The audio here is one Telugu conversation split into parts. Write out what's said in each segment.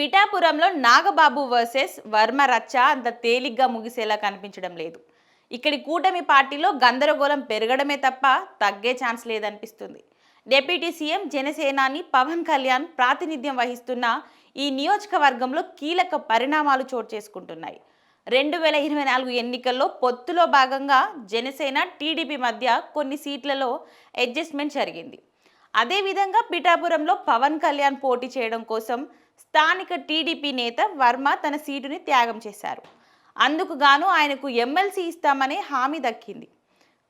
పిఠాపురంలో నాగబాబు వర్సెస్ వర్మ రచ్చ అంత తేలిగ్గా ముగిసేలా కనిపించడం లేదు. ఇక్కడి కూటమి పార్టీలో గందరగోళం పెరగడమే తప్ప తగ్గే ఛాన్స్ లేదనిపిస్తుంది. డిప్యూటీ సీఎం జనసేనాని పవన్ కళ్యాణ్ ప్రాతినిధ్యం వహిస్తున్న ఈ నియోజకవర్గంలో కీలక పరిణామాలు చోటు చేసుకుంటున్నాయి. 2024 ఎన్నికల్లో పొత్తులో భాగంగా జనసేన టీడీపీ మధ్య కొన్ని సీట్లలో అడ్జస్ట్మెంట్ జరిగింది. అదేవిధంగా పిఠాపురంలో పవన్ కళ్యాణ్ పోటీ చేయడం కోసం స్థానిక టీడీపీ నేత వర్మ తన సీటుని త్యాగం చేశారు. అందుకు గాను ఆయనకు ఎమ్మెల్సీ ఇస్తామనే హామీ దక్కింది.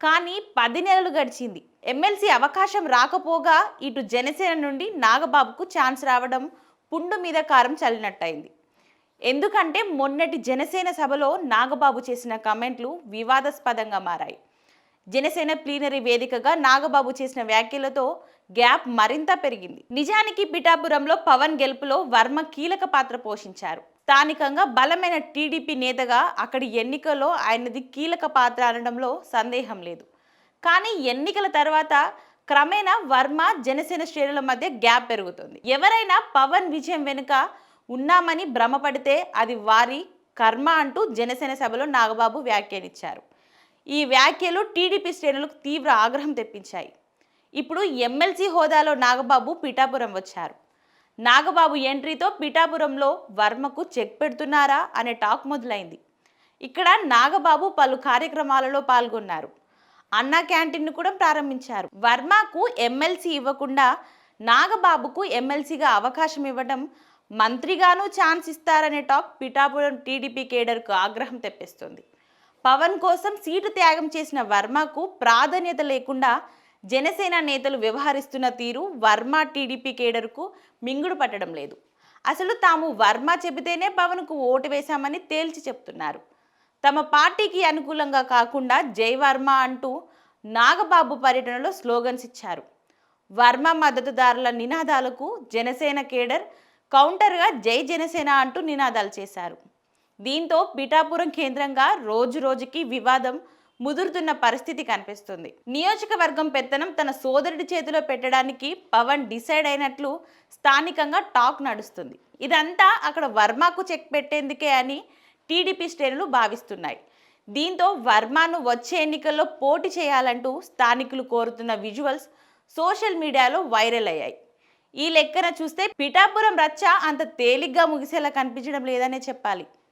కానీ 10 నెలలు గడిచింది. ఎమ్మెల్సీ అవకాశం రాకపోగా ఇటు జనసేన నుండి నాగబాబుకు ఛాన్స్ రావడం పుండు మీద కారం చల్లినట్టయింది. ఎందుకంటే మొన్నటి జనసేన సభలో నాగబాబు చేసిన కామెంట్లు వివాదాస్పదంగా మారాయి. జనసేన ప్లీనరీ వేదికగా నాగబాబు చేసిన వ్యాఖ్యలతో గ్యాప్ మరింత పెరిగింది. నిజానికి పిఠాపురంలో పవన్ గెలుపులో వర్మ కీలక పాత్ర పోషించారు. స్థానికంగా బలమైన టీడీపీ నేతగా అక్కడి ఎన్నికల్లో ఆయనది కీలక పాత్ర అనడంలో సందేహం లేదు. కానీ ఎన్నికల తర్వాత క్రమేణా వర్మ జనసేన శ్రేణుల మధ్య గ్యాప్ పెరుగుతుంది. ఎవరైనా పవన్ విజయం వెనుక ఉన్నామని భ్రమపడితే అది వారి కర్మ అంటూ జనసేన సభలో నాగబాబు వ్యాఖ్యానించారు. ఈ వ్యాఖ్యలు టీడీపీ శ్రేణులకు తీవ్ర ఆగ్రహం తెప్పించాయి. ఇప్పుడు ఎమ్మెల్సీ హోదాలో నాగబాబు పిఠాపురం వచ్చారు. నాగబాబు ఎంట్రీతో పిఠాపురంలో వర్మకు చెక్ పెడుతున్నారా అనే టాక్ మొదలైంది. ఇక్కడ నాగబాబు పలు కార్యక్రమాలలో పాల్గొన్నారు. అన్నా క్యాంటీన్ను కూడా ప్రారంభించారు. వర్మకు ఎమ్మెల్సీ ఇవ్వకుండా నాగబాబుకు ఎమ్మెల్సీగా అవకాశం ఇవ్వడం, మంత్రిగాను ఛాన్స్ ఇస్తారనే టాక్ పిఠాపురం టీడీపీ కేడర్కు ఆగ్రహం తెప్పిస్తుంది. పవన్ కోసం సీటు త్యాగం చేసిన వర్మకు ప్రాధాన్యత లేకుండా జనసేన నేతలు వ్యవహరిస్తున్న తీరు వర్మ టీడీపీ కేడర్కు మింగుడు పట్టడం లేదు. అసలు తాము వర్మ చెబితేనే పవన్కు ఓటు వేశామని తేల్చి చెప్తున్నారు. తమ పార్టీకి అనుకూలంగా కాకుండా జై వర్మ అంటూ నాగబాబు పర్యటనలో స్లోగన్స్ ఇచ్చారు. వర్మ మద్దతుదారుల నినాదాలకు జనసేన కేడర్ కౌంటర్గా జై జనసేన అంటూ నినాదాలు చేశారు. దీంతో పిఠాపురం కేంద్రంగా రోజు రోజుకి వివాదం ముదురుతున్న పరిస్థితి కనిపిస్తుంది. నియోజకవర్గం పెత్తనం తన సోదరుడి చేతిలో పెట్టడానికి పవన్ డిసైడ్ అయినట్లు స్థానికంగా టాక్ నడుస్తుంది. ఇదంతా అక్కడ వర్మకు చెక్ పెట్టేందుకే అని టీడీపీ శ్రేణులు భావిస్తున్నాయి. దీంతో వర్మను వచ్చే ఎన్నికల్లో పోటీ చేయాలంటూ స్థానికులు కోరుతున్న విజువల్స్ సోషల్ మీడియాలో వైరల్ అయ్యాయి. ఈ లెక్కన చూస్తే పిఠాపురం రచ్చ అంత తేలిగ్గా ముగిసేలా కనిపించడం లేదనే చెప్పాలి.